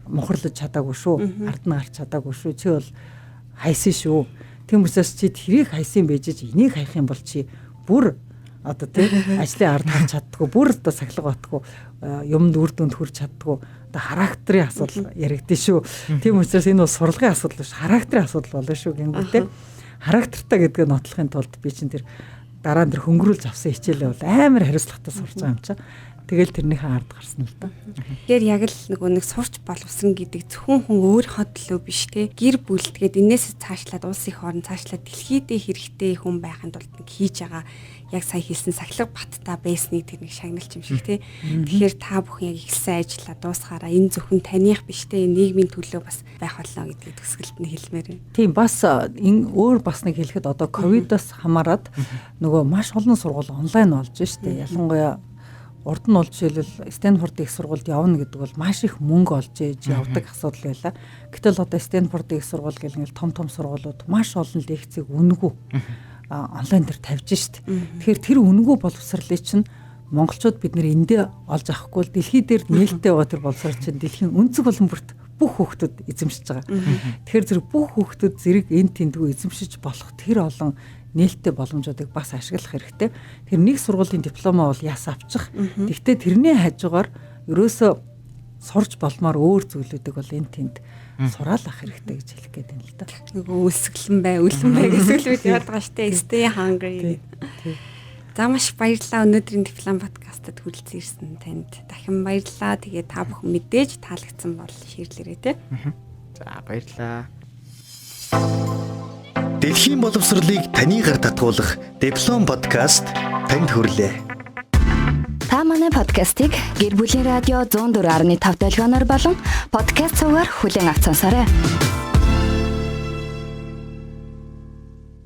мухарлаж чадаагүй шүү. Ард нь гарч чадаагүй шүү. Чи бол хайсан шүү. Тийм учраас чи тэрийг хайсан байжж энийг хайх юм бол чи бүр одоо тий ажлын ард харж чаддгүй, бүр одоо сахилга батгүй, юмд үр дүнд хүрч чаддгүй. Одоо характерын асуудал яригдэн шүү. Тийм учраас энэ бол сурлагын асуудал биш, характерын асуудал болно шүү гингүүтэй. Характертай гэдгээ нотлохын тулд би чинь тэр дараа нь тэр хөнгөрүүлж авсан хичээлээ бол амар хариуцлагатай сурч байгаа юм чаа. Тэгэл тэрнийхээ ард гарсан л да. Тэгэхээр яг л нэг сурч боловсон гэдэг зөвхөн хүн өөрийнхөө төлөө биш те гэр бүлтгээд энээс цаашлаад улсын хооронд цаашлаад дэлхийдээ хэрэгтэй хүн байхын тулд нэг хийж байгаа яг сая хэлсэн сахилга баттай байсныг тэр нэг шагналч юм шиг те. Тэгэхээр та бүхэн яг ихсэн ажиллаа дуусгаараа энэ зөвхөн таних биш те нийгмийн төлөө бас байх болоо гэдгийг төсгөлд нь хэлмээр байна. Тийм бас энэ өөр бас нэг хэлэхэд одоо ковидоос хамаарад нөгөө маш олон сургууль онлайн болж штэ. Ялангуяа урд нь бол жишээлбэл Стэнфорд их сургуульд явна гэдэг бол маш их мөнгө олж ээж явдаг асуудал байлаа. Гэтэл одоо Стэнфорд их сургууль гэл ингээл том сургуулиуд маш олон лекцийг үнэгүй онлайн дээр тавьж штт. Тэгэхээр тэр үнэгүй боловсролыг чинь монголчууд бид нэр эндээ олж авахгүй л дэлхий дээр нээлттэй байгаа тэр боловсрол чинь дэлхийн өнцөг болон бүрт бүх хүүхдүүд эзэмшиж байгаа. Тэгэхээр зэрэг бүх хүүхдүүд зэрэг энэ тэндгүй эзэмшиж болох тэр олон нээлттэй боломжуудыг бас ашиглах хэрэгтэй. Тэр нэг сургуулийн дипломоо бол яс авчих. Гэхдээ тэрний хажуугаар ерөөсөө сурж болмоор өөр зүйлүүдийг бол энэ тэнд сураалах хэрэгтэй гэж хэлэх гээд байна л да. Нөгөө үлсгэлэн бай, үлэн бай гэсэн зүйлүүд яадаг штэ. Stay hungry. За маш баярлалаа өнөөдрийн диплом подкастад хүрэлцэн ирсэн танд. Дахин баярлалаа. Тэгээ та бүхэн мэдээж таалагдсан бол шеэрлээрэй те. За баярлалаа. Дэлхийн боловсролыг таны гар татгуулах диплом подкаст танд хүрлээ. Та манай подкастыг Гэр бүлийн радио 104.5 долгионоор болон подкаст цугаар хүлээн авч сонсоорой.